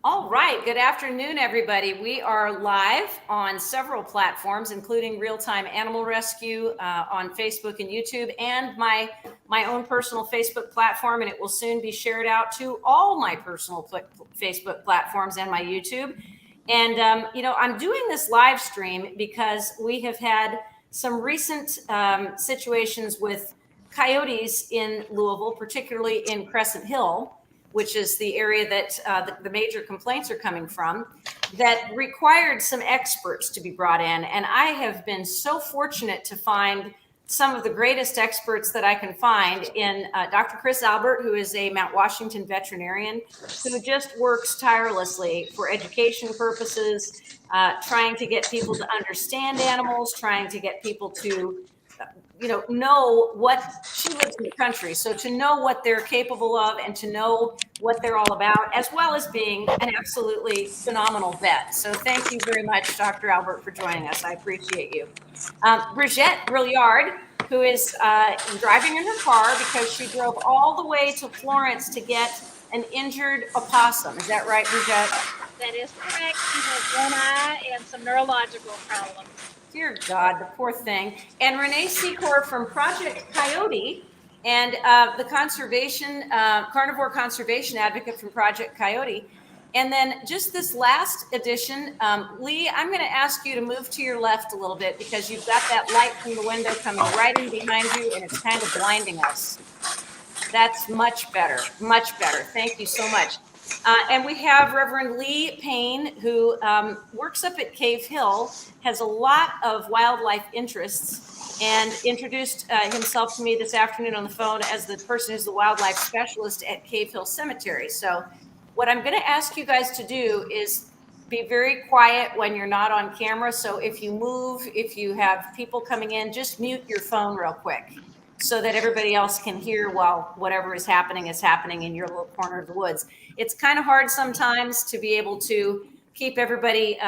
All right. Good afternoon, everybody. We are live on several platforms, including Real-Time Animal Rescue on Facebook and YouTube, and my own personal Facebook platform. And it will soon be shared out to all my personal Facebook platforms and my YouTube. And I'm doing this live stream because we have had some recent situations with coyotes in Louisville, particularly in Crescent Hill, which is the area that the major complaints are coming from, that required some experts to be brought in. And I have been so fortunate to find some of the greatest experts that I can find in Dr. Chris Albert, who is a Mount Washington veterinarian, who just works tirelessly for education purposes, trying to get people to understand animals, trying to get people to know what she lives in the country. So to know what they're capable of and to know what they're all about, as well as being an absolutely phenomenal vet. So thank you very much, Dr. Albert, for joining us. I appreciate you. Brigitte Brilliard, who is driving in her car because she drove all the way to Florence to get an injured opossum. Is that right, Brigitte? That is correct. She has one eye and some neurological problems. Dear God, the poor thing. And Renee Secor from Project Coyote and the carnivore conservation advocate from Project Coyote. And then just this last edition, Lee, I'm going to ask you to move to your left a little bit because you've got that light from the window coming right in behind you and it's kind of blinding us. That's much better, much better. Thank you so much. And we have Reverend Lee Payne, who works up at Cave Hill, has a lot of wildlife interests, and introduced himself to me this afternoon on the phone as the person who's the wildlife specialist at Cave Hill Cemetery. So what I'm going to ask you guys to do is be very quiet when you're not on camera. So if you move, if you have people coming in, just mute your phone real quick so that everybody else can hear while whatever is happening in your little corner of the woods. It's kind of hard sometimes to be able to keep everybody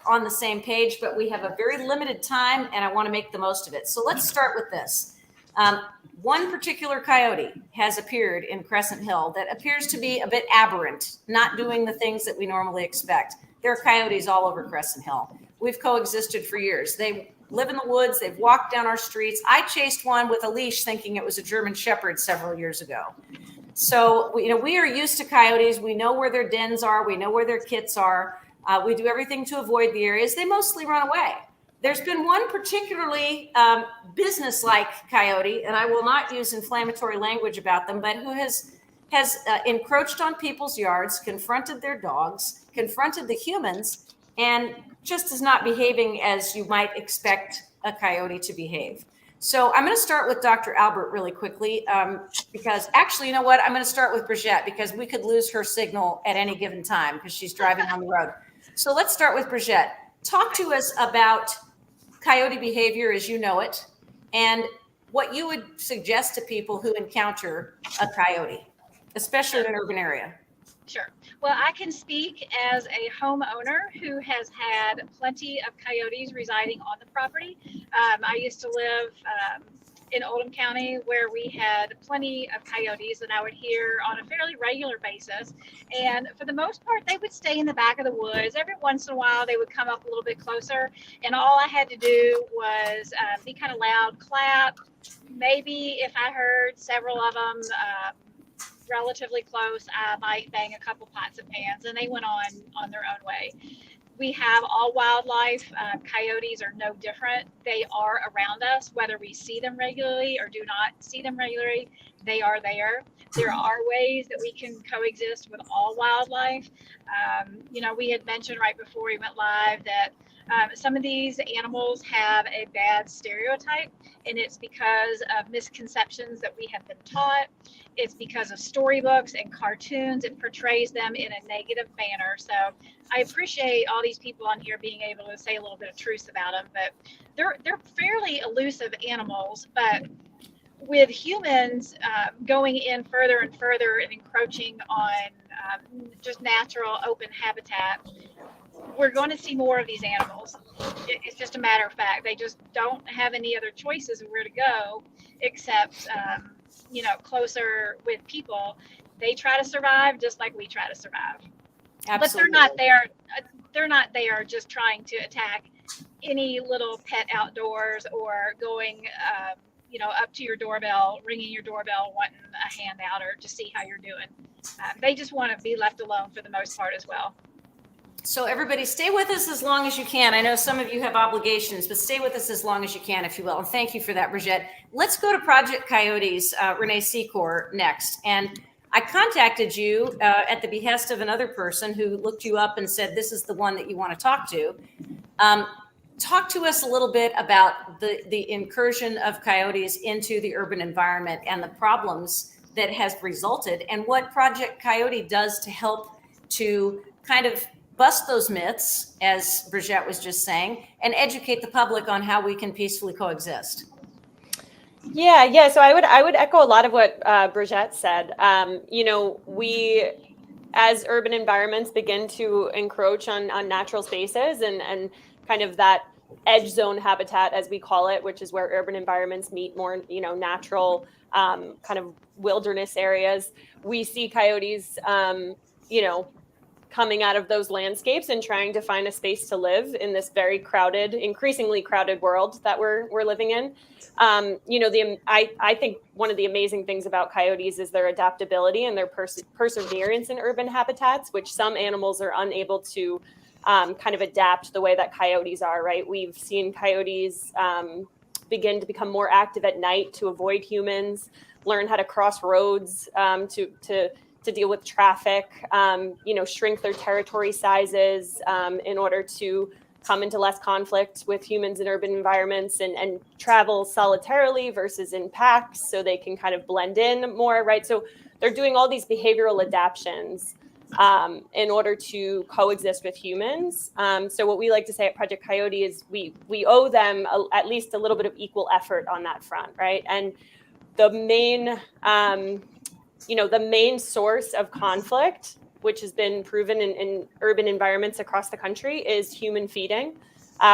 on the same page, but we have a very limited time and I want to make the most of it. So let's start with this. One particular coyote has appeared in Crescent Hill that appears to be a bit aberrant, not doing the things that we normally expect. There are coyotes all over Crescent Hill. We've coexisted for years. They live in the woods. They've walked down our streets. I chased one with a leash thinking it was a German Shepherd several years ago. So, we are used to coyotes. We know where their dens are. We know where their kits are. We do everything to avoid the areas. They mostly run away. There's been one particularly business-like coyote, and I will not use inflammatory language about them, but who has encroached on people's yards, confronted their dogs, confronted the humans, and just is not behaving as you might expect a coyote to behave. So I'm going to start with Dr. Albert really quickly because actually, you know what? I'm going to start with Brigitte because we could lose her signal at any given time because she's driving on the road. So let's start with Brigitte. Talk to us about coyote behavior as you know it and what you would suggest to people who encounter a coyote, especially in an urban area. Sure. Well, I can speak as a homeowner who has had plenty of coyotes residing on the property. I used to live in Oldham County where we had plenty of coyotes that I would hear on a fairly regular basis. And for the most part, they would stay in the back of the woods. Every once in a while, they would come up a little bit closer. And all I had to do was be kind of loud, clap. Maybe if I heard several of them, relatively close, I might bang a couple pots and pans, and they went on their own way. We have all wildlife. Coyotes are no different. They are around us, whether we see them regularly or do not see them regularly. They are there. There are ways that we can coexist with all wildlife. We had mentioned right before we went live that some of these animals have a bad stereotype, and it's because of misconceptions that we have been taught. It's because of storybooks and cartoons. It portrays them in a negative manner. So I appreciate all these people on here being able to say a little bit of truth about them, but they're fairly elusive animals. But with humans going in further and further and encroaching on just natural open habitat, we're going to see more of these animals. It's just a matter of fact. They just don't have any other choices of where to go except closer with people. They try to survive just like we try to survive. Absolutely. But they're not there. They're not there just trying to attack any little pet outdoors or going, up to your doorbell, ringing your doorbell, wanting a handout or to see how you're doing. They just want to be left alone for the most part as well. So everybody stay with us as long as you can. I know some of you have obligations, but stay with us as long as you can, if you will. And thank you for that, Brigitte. Let's go to Project Coyotes, Renee Secor next. And I contacted you at the behest of another person who looked you up and said, this is the one that you want to talk to. Talk to us a little bit about the incursion of coyotes into the urban environment and the problems that has resulted, and what Project Coyote does to help to kind of bust those myths, as Brigitte was just saying, and educate the public on how we can peacefully coexist. Yeah. So I would echo a lot of what Brigitte said. We, as urban environments begin to encroach on natural spaces and kind of that edge zone habitat, as we call it, which is where urban environments meet more, natural kind of wilderness areas, we see coyotes, coming out of those landscapes and trying to find a space to live in this very crowded, increasingly crowded world that we're living in. I think one of the amazing things about coyotes is their adaptability and their perseverance in urban habitats, which some animals are unable to kind of adapt the way that coyotes are, right? We've seen coyotes begin to become more active at night to avoid humans, learn how to cross roads to deal with traffic, shrink their territory sizes in order to come into less conflict with humans in urban environments and travel solitarily versus in packs so they can kind of blend in more, right? So they're doing all these behavioral adaptations in order to coexist with humans. So what we like to say at Project Coyote is we owe them at least a little bit of equal effort on that front, right? And the main source of conflict, which has been proven in urban environments across the country, is human feeding,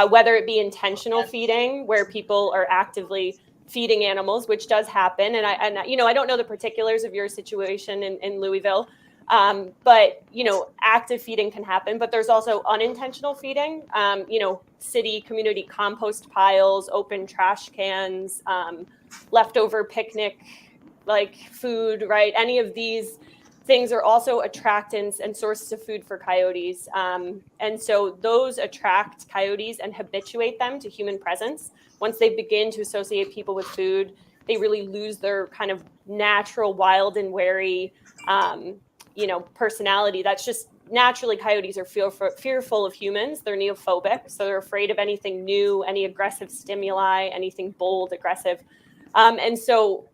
whether it be intentional feeding, where people are actively feeding animals, which does happen. And I don't know the particulars of your situation in Louisville, but active feeding can happen. But there's also unintentional feeding, city community compost piles, open trash cans, leftover picnic like food, right? Any of these things are also attractants and sources of food for coyotes. And so those attract coyotes and habituate them to human presence. Once they begin to associate people with food, they really lose their kind of natural wild and wary, personality. That's just naturally coyotes are fearful of humans. They're neophobic. So they're afraid of anything new, any aggressive stimuli, anything bold, aggressive. And so,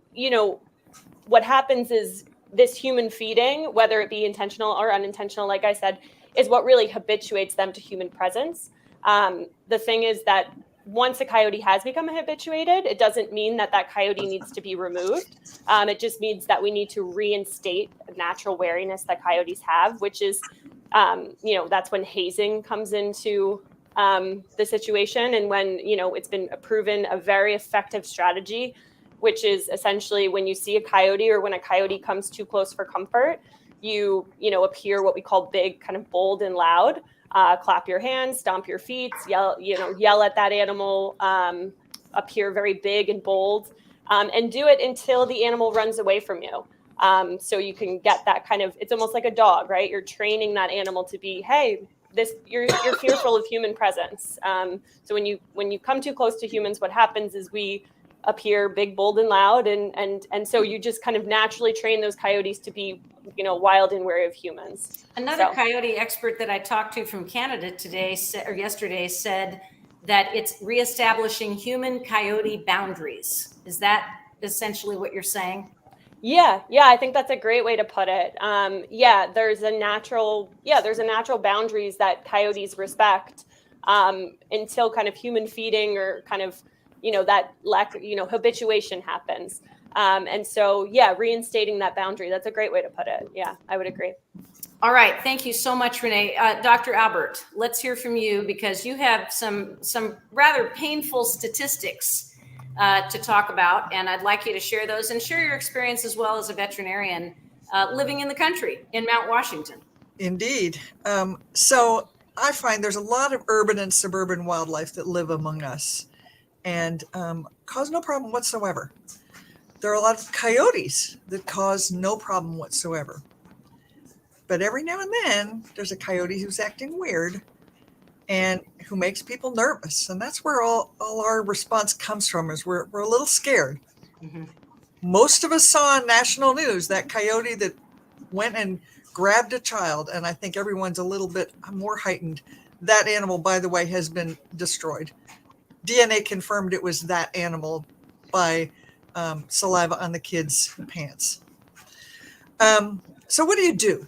what happens is this human feeding, whether it be intentional or unintentional, like I said, is what really habituates them to human presence. The thing is that once a coyote has become habituated, it doesn't mean that coyote needs to be removed. It just means that we need to reinstate a natural wariness that coyotes have, which is, that's when hazing comes into the situation. And when, it's been proven a very effective strategy, which is essentially when you see a coyote or when a coyote comes too close for comfort, you appear what we call big, kind of bold and loud. Clap your hands, stomp your feet, yell at that animal, appear very big and bold, and do it until the animal runs away from you. So you can get that kind of, it's almost like a dog, right? You're training that animal to be, hey, you're fearful of human presence. So when you come too close to humans, what happens is we appear big, bold, and loud, and so you just kind of naturally train those coyotes to be, wild and wary of humans. Another coyote expert that I talked to from Canada yesterday said that it's reestablishing human coyote boundaries. Is that essentially what you're saying? Yeah, I think that's a great way to put it. There's a natural boundaries that coyotes respect until kind of human feeding or kind of that lack, habituation happens. And so, reinstating that boundary, that's a great way to put it. Yeah, I would agree. All right. Thank you so much, Renee. Dr. Albert, let's hear from you because you have some rather painful statistics to talk about. And I'd like you to share those and share your experience as well as a veterinarian living in the country in Mount Washington. Indeed. So I find there's a lot of urban and suburban wildlife that live among us and cause no problem whatsoever. There are a lot of coyotes that cause no problem whatsoever. But every now and then, there's a coyote who's acting weird and who makes people nervous. And that's where all our response comes from, is we're a little scared. Mhm. Most of us saw on national news that coyote that went and grabbed a child, and I think everyone's a little bit more heightened. That animal, by the way, has been destroyed. DNA confirmed it was that animal by saliva on the kid's pants. So what do?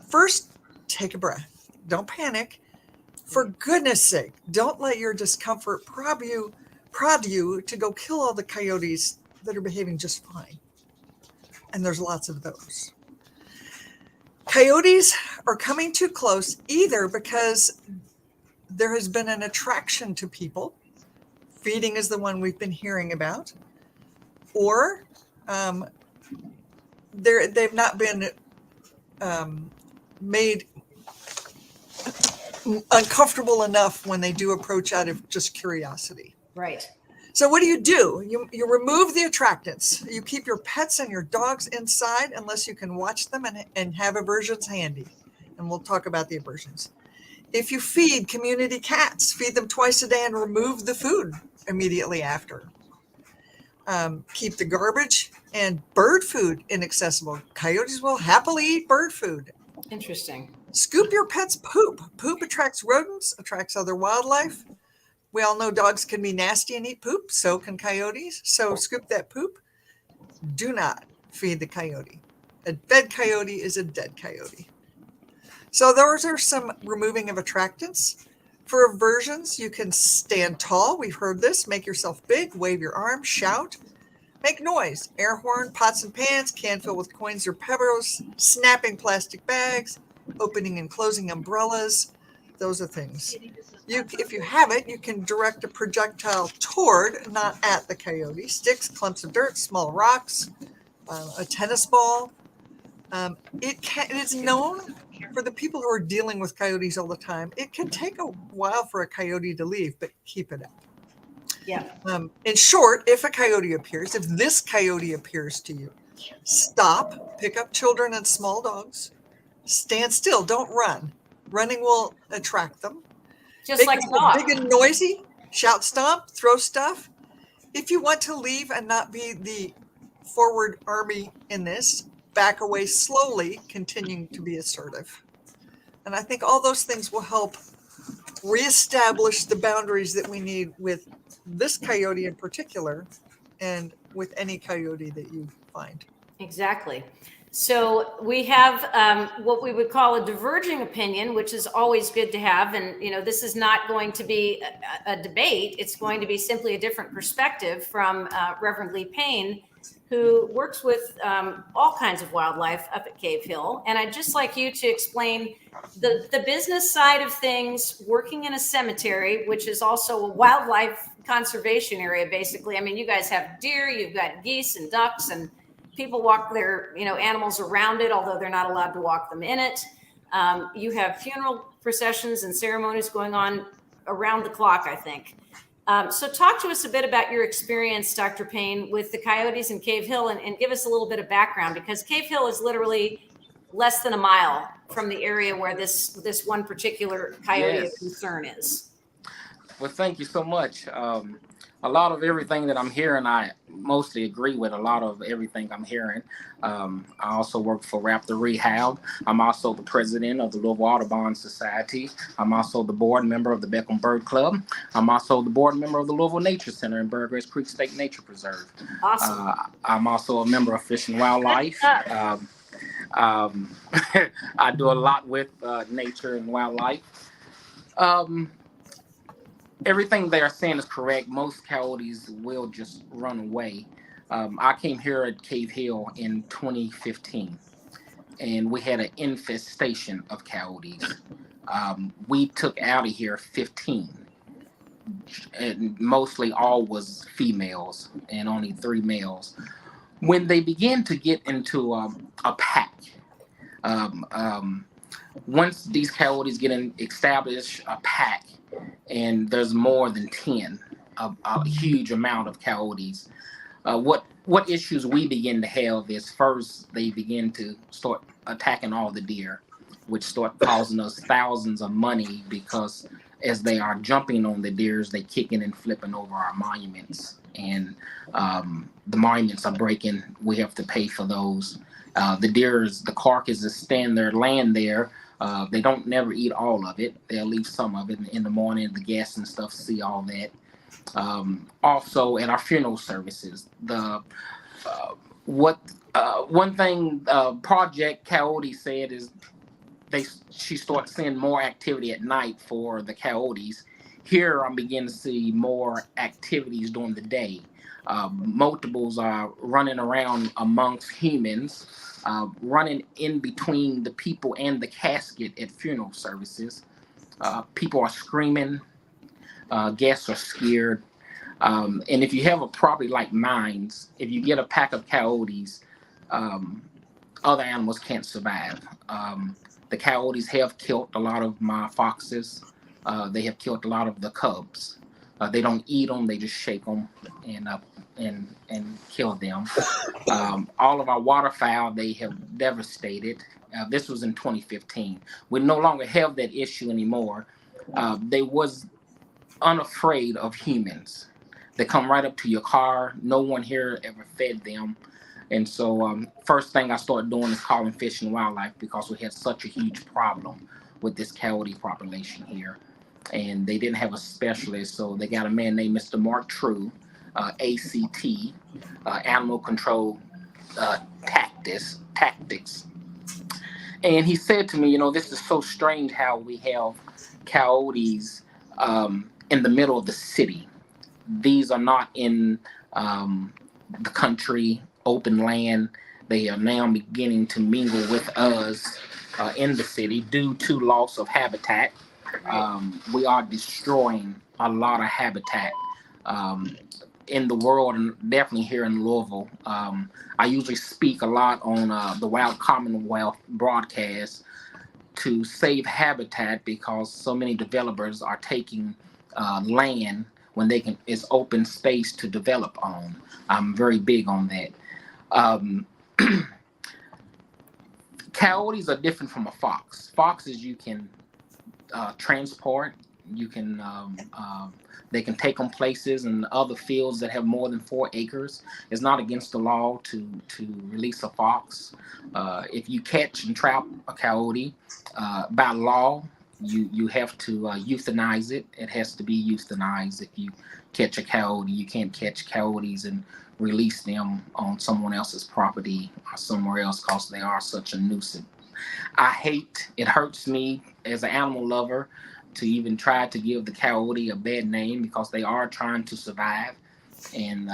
First, take a breath. Don't panic. For goodness sake, don't let your discomfort prod you to go kill all the coyotes that are behaving just fine. And there's lots of those. Coyotes are coming too close either because there has been an attraction to people. Feeding is the one we've been hearing about. Or they've not been made uncomfortable enough when they do approach out of just curiosity. Right. So what do? You remove the attractants. You keep your pets and your dogs inside unless you can watch them and have aversions handy. And we'll talk about the aversions. If you feed community cats, feed them twice a day and remove the food immediately after. Keep the garbage and bird food inaccessible. Coyotes will happily eat bird food. Interesting. Scoop your pet's poop. Poop attracts rodents, attracts other wildlife. We all know dogs can be nasty and eat poop. So can coyotes. So scoop that poop. Do not feed the coyote. A dead coyote is a dead coyote. So those are some removing of attractants. For aversions, you can stand tall. We've heard this. Make yourself big. Wave your arms. Shout. Make noise. Air horn, pots and pans, can fill with coins or pebbles, snapping plastic bags, opening and closing umbrellas. Those are things. If you have it, you can direct a projectile toward, not at the coyote. Sticks, clumps of dirt, small rocks, a tennis ball. It is known for the people who are dealing with coyotes all the time. It can take a while for a coyote to leave, but keep it up. Yeah. In short, if a coyote appears, if this coyote appears to you, stop, pick up children and small dogs, stand still, don't run. Running will attract them. Just like a dog. Big and noisy, shout, stomp, throw stuff. If you want to leave and not be the forward army in this, back away slowly, continuing to be assertive. And I think all those things will help reestablish the boundaries that we need with this coyote in particular, and with any coyote that you find. Exactly. So we have what we would call a diverging opinion, which is always good to have. And, this is not going to be a debate. It's going to be simply a different perspective from Reverend Lee Payne, who works with all kinds of wildlife up at Cave Hill. And I'd just like you to explain the business side of things, working in a cemetery, which is also a wildlife conservation area, basically. I mean, you guys have deer, you've got geese and ducks, and people walk their, animals around it, although they're not allowed to walk them in it. You have funeral processions and ceremonies going on around the clock, I think. So talk to us a bit about your experience, Dr. Payne, with the coyotes in Cave Hill, and give us a little bit of background, because Cave Hill is literally less than a mile from the area where this one particular coyote of concern is. Well, thank you so much. A lot of everything that I'm hearing, I mostly agree with a lot of everything I'm hearing. I also work for Raptor Rehab. I'm also the president of the Louisville Audubon Society. I'm also the board member of the Beckham Bird Club. I'm also the board member of the Louisville Nature Center and Burgess Creek State Nature Preserve. Awesome. I'm also a member of Fish and Wildlife. I do a lot with nature and wildlife. Everything they are saying is correct. Most coyotes will just run away. I came here at Cave Hill in 2015, and we had an infestation of coyotes. We took out of here 15, and mostly all was females and only 3 males. When they began to get into a pack, Once these coyotes get establish a pack, and there's more than 10, a huge amount of coyotes, what issues we begin to have is, first they begin to start attacking all the deer, which start causing us thousands of money, because as they are jumping on the deers, they kicking and flipping over our monuments, and the monuments are breaking. We have to pay for those. The carcasses stand there, land there. They don't never eat all of it. They'll leave some of it in the morning. The guests and stuff see all that. Also, at our funeral services, one thing Project Coyote said is she starts seeing more activity at night for the coyotes. Here, I'm beginning to see more activities during the day. Multiples are running around amongst humans, running in between the people and the casket at funeral services. People are screaming. Guests are scared. And if you have a property like mine, if you get a pack of coyotes, other animals can't survive. The coyotes have killed a lot of my foxes. They have killed a lot of the cubs. They don't eat them; they just shake them and kill them. All of our waterfowl they have devastated. This was in 2015. We no longer have that issue anymore. They was unafraid of humans. They come right up to your car. No one here ever fed them. And so first thing I started doing is calling Fish and Wildlife, because we had such a huge problem with this coyote population here. And they didn't have a specialist, so they got a man named Mr. Mark True, ACT, Animal Control Tactics. And he said to me, this is so strange how we have coyotes in the middle of the city. These are not in the country, open land. They are now beginning to mingle with us in the city due to loss of habitat. We are destroying a lot of habitat in the world, and definitely here in Louisville. I usually speak a lot on the Wild Commonwealth broadcast to save habitat, because so many developers are taking land when it's open space to develop on. I'm very big on that. Coyotes are different from a fox. Foxes you can transport. You can they can take them places and other fields that have more than 4 acres. It's not against the law to release a fox. If you catch and trap a coyote, by law, you have to euthanize it. It has to be euthanized. If you catch a coyote, you can't catch coyotes and release them on someone else's property or somewhere else, because they are such a nuisance. It hurts me as an animal lover to even try to give the coyote a bad name, because they are trying to survive. And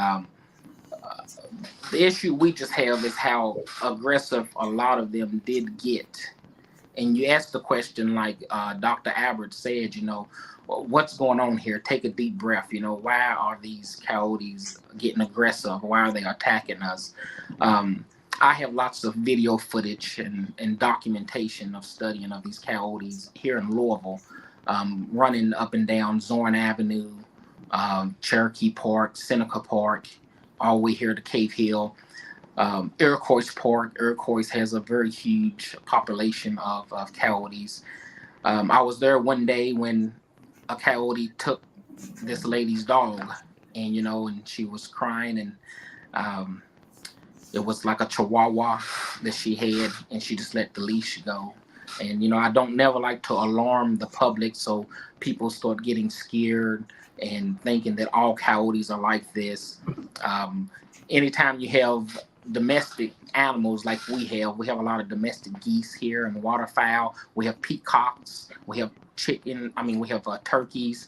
the issue we just have is how aggressive a lot of them did get. And you ask the question, like Dr. Albert said, what's going on here? Take a deep breath. Why are these coyotes getting aggressive? Why are they attacking us? I have lots of video footage and documentation of studying of these coyotes here in Louisville, running up and down Zorn Avenue, Cherokee Park, Seneca Park, all the way here to Cave Hill. Iroquois Park. Iroquois has a very huge population of coyotes. I was there one day when a coyote took this lady's dog, and she was crying, and it was like a chihuahua that she had, and she just let the leash go. And I don't never like to alarm the public, so people start getting scared and thinking that all coyotes are like this. Anytime you have domestic animals like we have a lot of domestic geese here and waterfowl. We have peacocks. We have chicken. We have turkeys.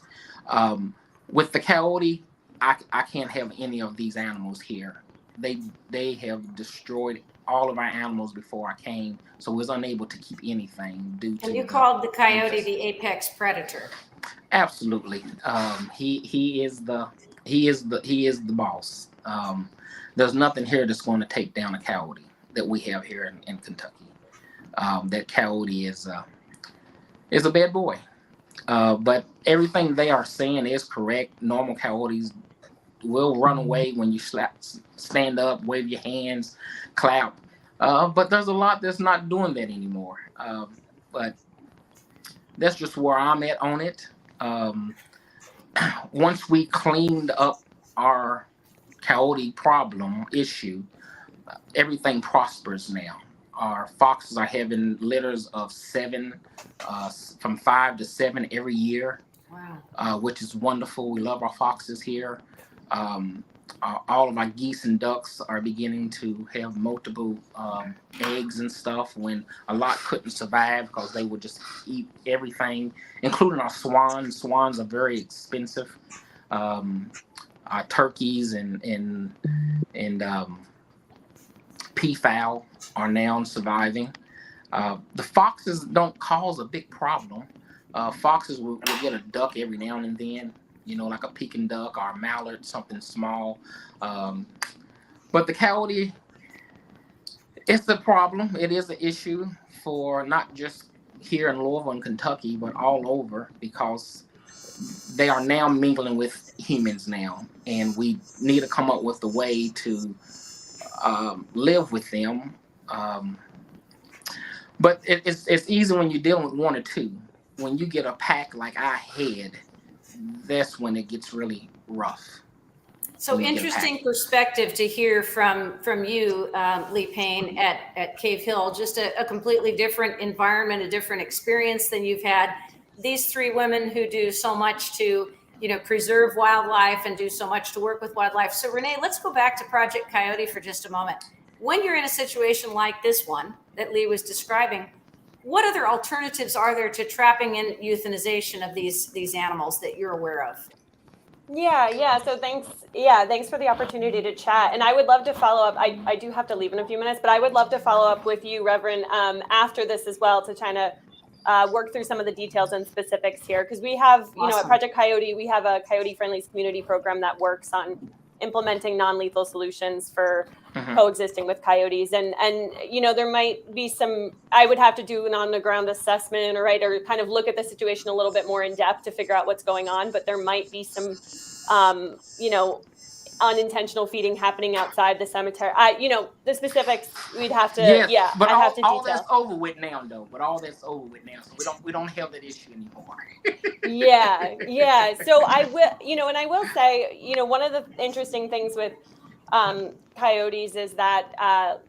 With the coyote, I can't have any of these animals here. They have destroyed all of our animals before I came, so we was unable to keep anything due to. And you called the coyote the apex predator. Absolutely. He is the boss. There's nothing here that's going to take down a coyote that we have here in Kentucky. That coyote is is a bad boy. But everything they are saying is correct. Normal coyotes will run away when you stand up, wave your hands, clap. But there's a lot that's not doing that anymore. But that's just where I'm at on it. Um, Once we cleaned up our coyote problem issue, everything prospers now. Our foxes are having litters of 7, from 5 to 7 every year. Wow. Which is wonderful. We love our foxes here. All of our geese and ducks are beginning to have multiple eggs and stuff when a lot couldn't survive because they would just eat everything, including our swans. Swans are very expensive. Our turkeys and peafowl are now surviving. The foxes don't cause a big problem. Foxes will get a duck every now and then, like a Peking duck or a mallard, something small. But the coyote, it's a problem. It is an issue for not just here in Louisville and Kentucky, but all over because they are now mingling with humans now. And we need to come up with a way to live with them. But it's easy when you're dealing with one or two. When you get a pack like I had, that's when it gets really rough. So interesting perspective to hear from you, Lee Payne at Cave Hill. Just a completely different environment, a different experience than you've had. These 3 women who do so much to preserve wildlife and do so much to work with wildlife. So Renee, let's go back to Project Coyote for just a moment. When you're in a situation like this one that Lee was describing, what other alternatives are there to trapping and euthanization of these animals that you're aware of? Yeah. So thanks for the opportunity to chat. And I would love to follow up. I do have to leave in a few minutes, but I would love to follow up with you, Reverend, after this as well to kind of work through some of the details and specifics here. Because we have, Awesome. At Project Coyote, we have a coyote-friendly community program that works on implementing non-lethal solutions for coexisting with coyotes. And there might be some, I would have to do an on-the-ground assessment or kind of look at the situation a little bit more in depth to figure out what's going on. But there might be some, unintentional feeding happening outside the cemetery. The specifics we'd have to, yes, but I'd have to all detail. that's over with now, though. But all that's over with now, so we don't have that issue anymore. Yeah. So I will, and I will say, one of the interesting things with coyotes is that,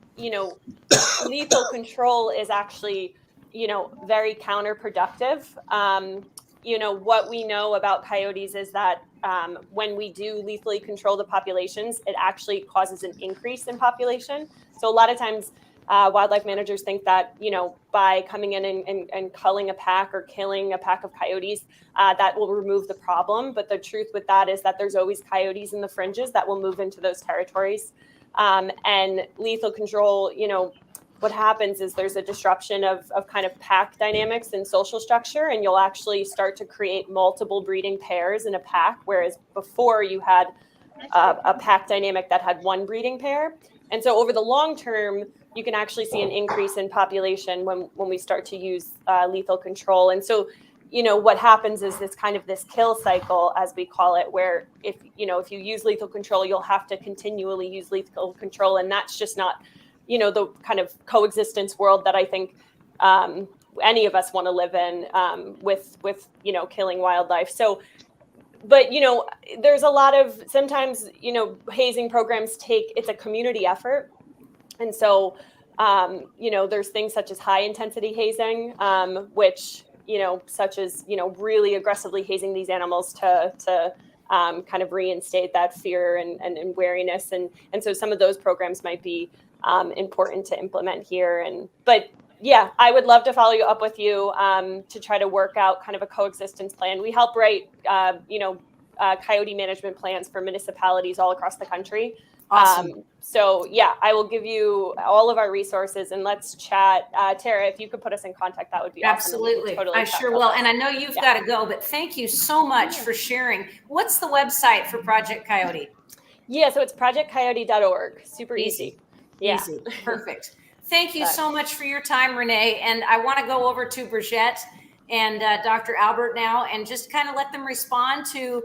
lethal control is actually, very counterproductive. What we know about coyotes is that when we do lethally control the populations, it actually causes an increase in population. So a lot of times wildlife managers think that, by coming in and culling a pack or killing a pack of coyotes, that will remove the problem. But the truth with that is that there's always coyotes in the fringes that will move into those territories. And lethal control, what happens is there's a disruption of kind of pack dynamics and social structure, and you'll actually start to create multiple breeding pairs in a pack, whereas before you had a pack dynamic that had one breeding pair. And so over the long term, you can actually see an increase in population when we start to use lethal control. And so, what happens is this kind of this kill cycle, as we call it, where if you use lethal control, you'll have to continually use lethal control. And that's just not, the kind of coexistence world that I think any of us want to live in with killing wildlife. So, but, there's a lot of, sometimes, hazing programs it's a community effort. And so, there's things such as high intensity hazing, which, such as, really aggressively hazing these animals to kind of reinstate that fear and wariness. And so some of those programs might be important to implement here. But yeah, I would love to follow you up with you to try to work out kind of a coexistence plan. We help write, coyote management plans for municipalities all across the country. Awesome. So yeah, I will give you all of our resources and let's chat. Tara, if you could put us in contact, that would be absolutely awesome. I sure will. And I know you've got to go, but thank you so much for sharing. What's the website for Project Coyote? Yeah, so it's projectcoyote.org. Super easy. Yeah. Easy. Perfect. Thank you so much for your time, Renee. And I want to go over to Brigitte and Dr. Albert now, and just kind of let them respond to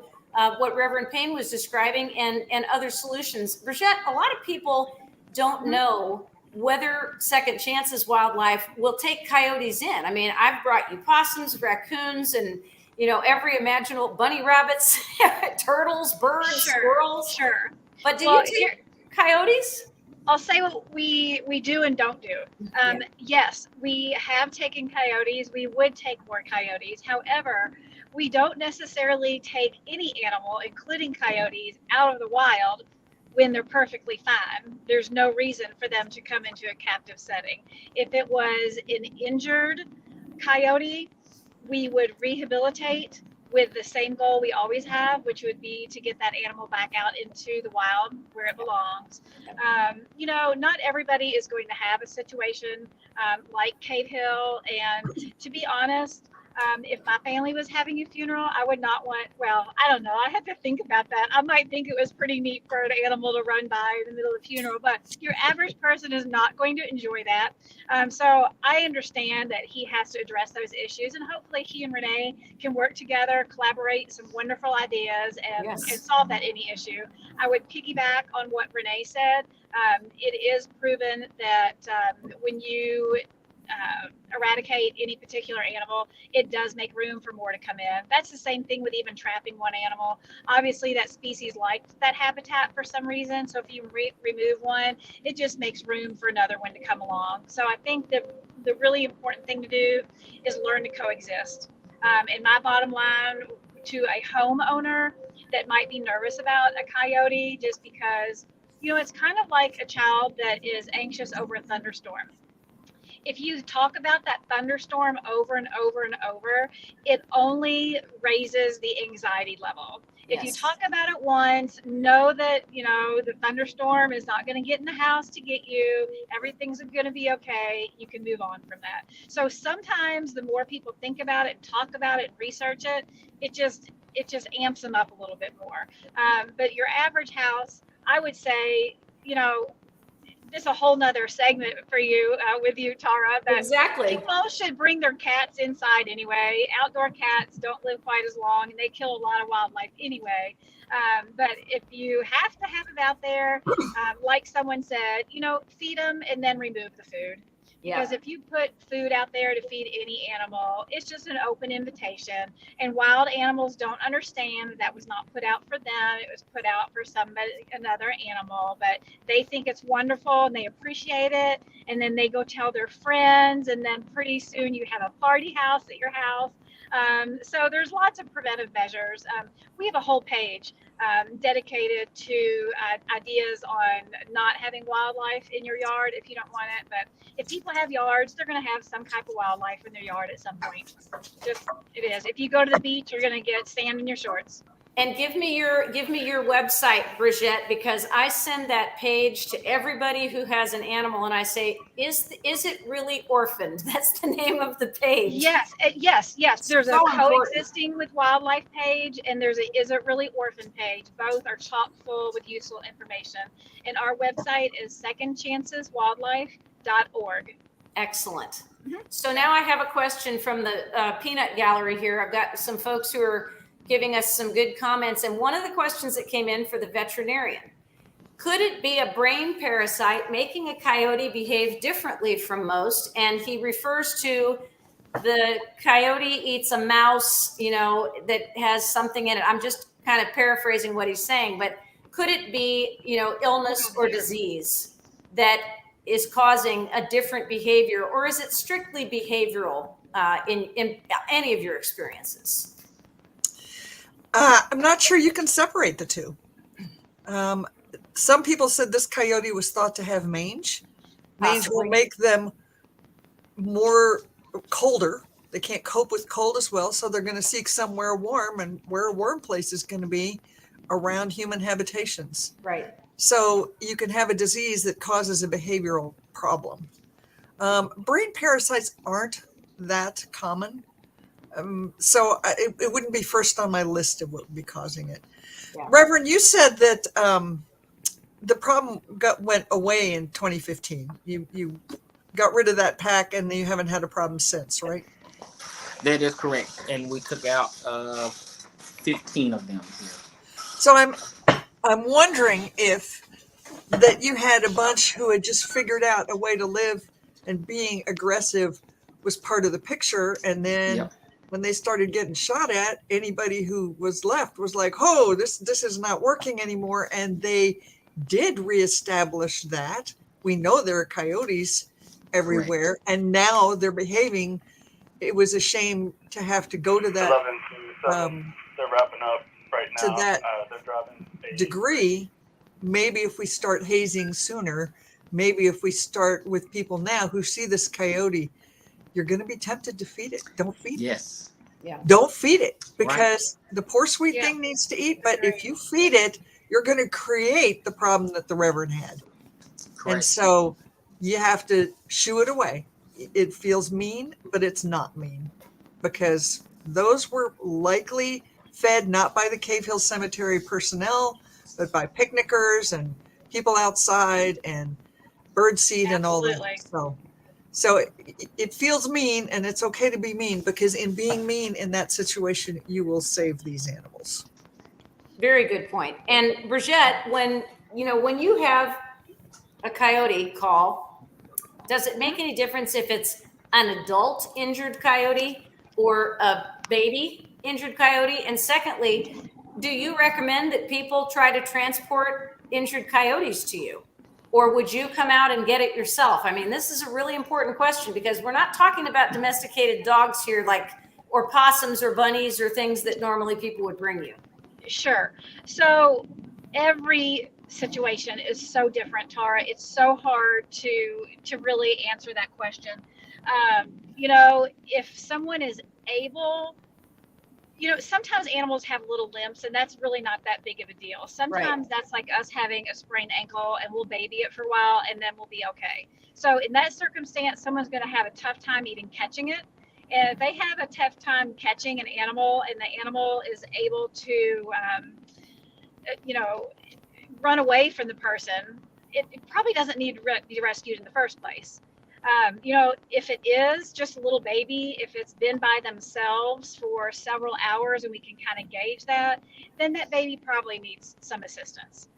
what Reverend Payne was describing and other solutions. Bridget, a lot of people don't know whether Second Chances Wildlife will take coyotes in. I mean, I've brought you possums, raccoons, and every imaginable bunny rabbits, turtles, birds, squirrels. Sure. But do you take coyotes? I'll say what we do and don't do. Yes, we have taken coyotes. We would take more coyotes. However, we don't necessarily take any animal, including coyotes, out of the wild when they're perfectly fine. There's no reason for them to come into a captive setting. If it was an injured coyote, we would rehabilitate with the same goal we always have, which would be to get that animal back out into the wild where it belongs. Not everybody is going to have a situation like Cave Hill. And to be honest, if my family was having a funeral, I would not want, I don't know. I had to think about that. I might think it was pretty neat for an animal to run by in the middle of the funeral, but your average person is not going to enjoy that. So I understand that he has to address those issues, and hopefully he and Renee can work together, collaborate some wonderful ideas, and solve that any issue. I would piggyback on what Renee said. It is proven that when you eradicate any particular animal, it does make room for more to come in. That's the same thing with even trapping one animal. Obviously, that species liked that habitat for some reason. So if you remove one, it just makes room for another one to come along. So I think that the really important thing to do is learn to coexist. And my bottom line to a homeowner that might be nervous about a coyote, just because, it's kind of like a child that is anxious over a thunderstorm. If you talk about that thunderstorm over and over and over, it only raises the anxiety level. If you talk about it once, know that, the thunderstorm is not going to get in the house to get you. Everything's going to be okay. You can move on from that. So sometimes the more people think about it, talk about it, research it, it just amps them up a little bit more. But your average house, I would say, it's a whole nother segment for you with you, Tara. But exactly. People should bring their cats inside anyway. Outdoor cats don't live quite as long, and they kill a lot of wildlife anyway. But if you have to have them out there, like someone said, feed them and then remove the food. Because if you put food out there to feed any animal, it's just an open invitation. And wild animals don't understand that was not put out for them. It was put out for another animal. But they think it's wonderful and they appreciate it. And then they go tell their friends. And then pretty soon you have a party house at your house. So there's lots of preventive measures. We have a whole page dedicated to ideas on not having wildlife in your yard if you don't want it. But if people have yards, they're going to have some type of wildlife in their yard at some point. Just it is. If you go to the beach, you're going to get sand in your shorts. And give me your website, Bridget, because I send that page to everybody who has an animal, and I say, is it really orphaned? That's the name of the page. Yes. There's a coexisting with wildlife page, and there's a is it really orphaned page. Both are chock full with useful information. And our website is secondchanceswildlife.org. Excellent. Mm-hmm. So now I have a question from the peanut gallery here. I've got some folks who are giving us some good comments. And one of the questions that came in for the veterinarian, could it be a brain parasite making a coyote behave differently from most? And he refers to the coyote eats a mouse, that has something in it. I'm just kind of paraphrasing what he's saying, but could it be, illness or disease that is causing a different behavior, or is it strictly behavioral in any of your experiences? I'm not sure you can separate the two. Some people said this coyote was thought to have mange. Mange will make them more colder. They can't cope with cold as well, so they're going to seek somewhere warm, and where a warm place is going to be around human habitations. Right. So you can have a disease that causes a behavioral problem. Brain parasites aren't that common. So it wouldn't be first on my list of what would be causing it. Yeah. Reverend, you said that the problem went away in 2015. You got rid of that pack and you haven't had a problem since, right? That is correct. And we took out 15 of them here. So I'm wondering if that you had a bunch who had just figured out a way to live, and being aggressive was part of the picture. And then Yep. when they started getting shot at, anybody who was left was like, oh, this is not working anymore. And they did reestablish that. We know there are coyotes everywhere, and now they're behaving. It was a shame to have to go to that 11 to 7. They're wrapping up right to now. that They're driving 80. degree. Maybe if we start hazing sooner, maybe if we start with people now who see this coyote, you're going to be tempted to feed it. Don't feed it. Yes. Yeah. Don't feed it, because the poor sweet Yeah. thing needs to eat. But if you feed it, you're going to create the problem that the Reverend had. Correct. And so you have to shoo it away. It feels mean, but it's not mean, because those were likely fed not by the Cave Hill Cemetery personnel, but by picnickers and people outside and bird seed and all Absolutely. that. So it feels mean, and it's okay to be mean, because in being mean in that situation, you will save these animals. Very good point. And Brigitte, when you have a coyote call, does it make any difference if it's an adult injured coyote or a baby injured coyote? And secondly, do you recommend that people try to transport injured coyotes to you? Or would you come out and get it yourself? I mean, this is a really important question, because we're not talking about domesticated dogs here, or possums or bunnies or things that normally people would bring you. Sure. So every situation is so different, Tara. It's so hard to really answer that question. If someone is able, sometimes animals have little limps, and that's really not that big of a deal. Sometimes that's like us having a sprained ankle, and we'll baby it for a while, and then we'll be okay. So in that circumstance, someone's going to have a tough time even catching it. And if they have a tough time catching an animal, and the animal is able to, run away from the person, it probably doesn't need to be rescued in the first place. If it is just a little baby, if it's been by themselves for several hours and we can kind of gauge that, then that baby probably needs some assistance.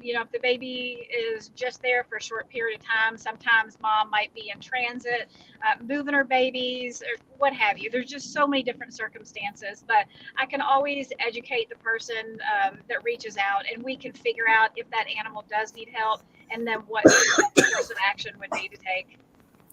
If the baby is just there for a short period of time, sometimes mom might be in transit, moving her babies or what have you. There's just so many different circumstances, but I can always educate the person that reaches out, and we can figure out if that animal does need help, and then what the course of action would be to take.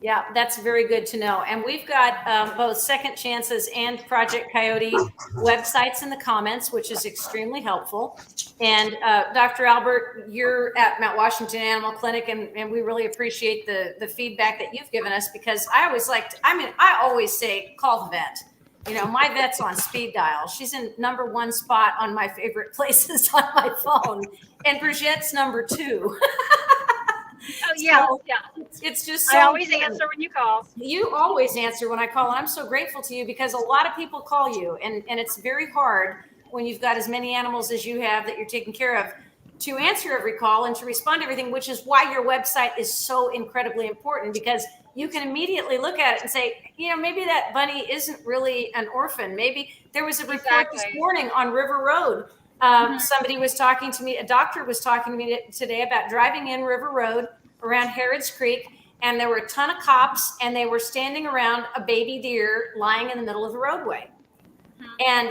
Yeah, that's very good to know. And we've got both Second Chances and Project Coyote websites in the comments, which is extremely helpful. And Dr. Albert, you're at Mount Washington Animal Clinic, and we really appreciate the feedback that you've given us, because I always say, call the vet. My vet's on speed dial. She's in #1 spot on my favorite places on my phone, and Bridgette's #2. Oh, yeah, So, yeah. It's just so I always important. answer when you call. You always answer when I call, and I'm so grateful to you, because a lot of people call you, and it's very hard when you've got as many animals as you have that you're taking care of to answer every call and to respond to everything, which is why your website is so incredibly important, because you can immediately look at it and say, maybe that bunny isn't really an orphan. Maybe there was a report this morning on River Road. Somebody was talking to me, a doctor was talking to me today about driving in River Road around Harrods Creek, and there were a ton of cops, and they were standing around a baby deer lying in the middle of the roadway. And,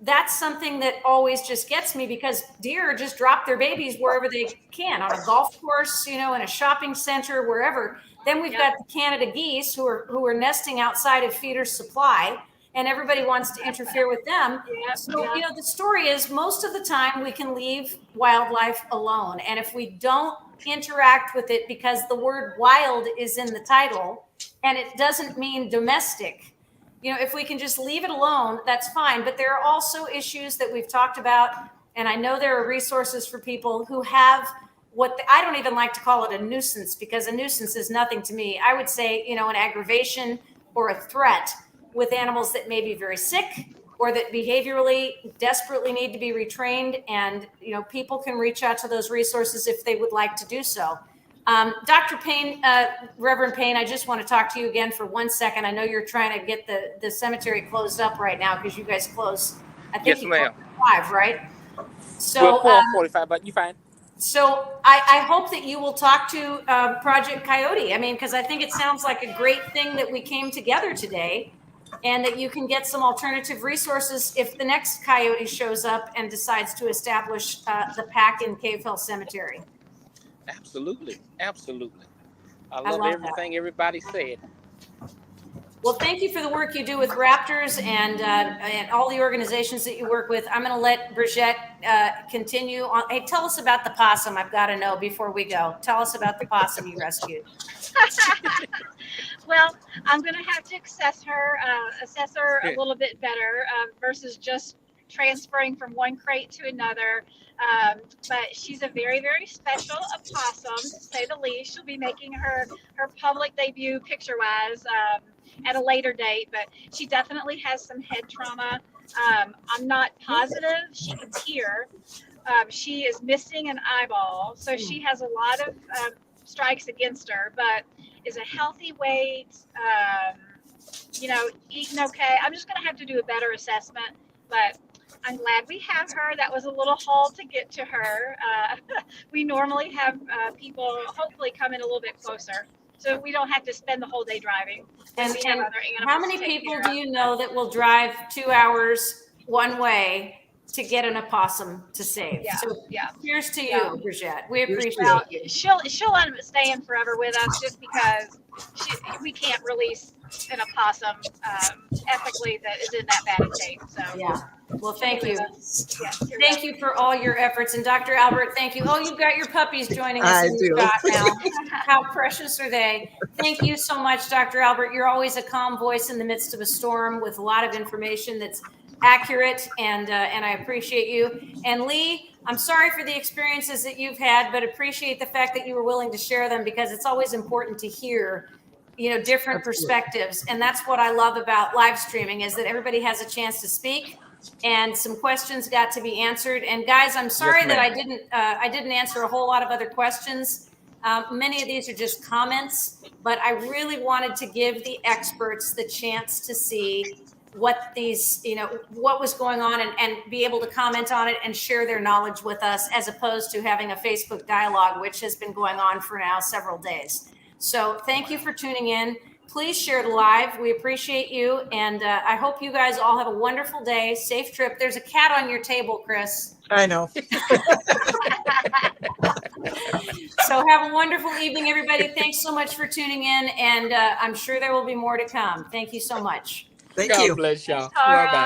that's something that always just gets me, because deer just drop their babies wherever they can, on a golf course, in a shopping center, wherever. Then we've got the Canada geese who are nesting outside of Feeder's Supply, and everybody wants to interfere with them. So, the story is, most of the time we can leave wildlife alone. And if we don't interact with it, because the word wild is in the title and it doesn't mean domestic, if we can just leave it alone, that's fine. But there are also issues that we've talked about, and I know there are resources for people who have I don't even like to call it a nuisance, because a nuisance is nothing to me. I would say, an aggravation or a threat with animals that may be very sick, or that behaviorally desperately need to be retrained. And, people can reach out to those resources if they would like to do so. Dr. Payne, Reverend Payne, I just want to talk to you again for 1 second. I know you're trying to get the cemetery closed up right now because you guys close. I think Yes, you ma'am. close at 5, right? Well, So, 4:45, but you fine. so I hope that you will talk to Project Coyote. I mean, because I think it sounds like a great thing that we came together today, and that you can get some alternative resources if the next coyote shows up and decides to establish the pack in Cave Hill Cemetery. Absolutely. Absolutely. I I love love everything everybody said. Well, thank you for the work you do with Raptors and all the organizations that you work with. I'm going to let Brigitte continue on. Hey, tell us about the possum. I've got to know before we go. Tell us about the possum you rescued. Well, I'm going to have to assess her a little bit better versus just transferring from one crate to another. But she's a very, very special opossum, to say the least. She'll be making her public debut picture-wise at a later date, but she definitely has some head trauma. I'm not positive she can hear. She is missing an eyeball, so she has a lot of strikes against her, but is a healthy weight, eating okay. I'm just going to have to do a better assessment, but I'm glad we have her. That was a little haul to get to her. We normally have people hopefully come in a little bit closer, so we don't have to spend the whole day driving. And, we have and other animals how many to take people care do of. you know that will drive 2 hours one way to get an opossum to save? Yeah, So yeah. here's to Yeah. you, Brigitte. We appreciate Well, you. she'll end up staying forever with us just because we can't release an opossum ethically that is in that bad a shape. So Yeah. Well, thank she'll be you. with us. Yeah, you're Thank you for all your efforts. And Dr. Albert, thank you. Oh, you've got your puppies joining us I in the do. shot now. How precious are they? Thank you so much, Dr. Albert. You're always a calm voice in the midst of a storm with a lot of information that's accurate, and I appreciate you. And Lee, I'm sorry for the experiences that you've had, but appreciate the fact that you were willing to share them, because it's always important to hear different perspectives. And that's what I love about live streaming, is that everybody has a chance to speak, and some questions got to be answered. And guys, I'm sorry that I didn't answer a whole lot of other questions. Many of these are just comments, but I really wanted to give the experts the chance to see what what was going on, and be able to comment on it and share their knowledge with us, as opposed to having a Facebook dialogue, which has been going on for now several days. So thank you for tuning in. Please share the live. We appreciate you. And I hope you guys all have a wonderful day. Safe trip. There's a cat on your table, Chris. I know. So have a wonderful evening, everybody. Thanks so much for tuning in. And I'm sure there will be more to come. Thank you so much. Thank God you. bless y'all. Tara. Bye-bye.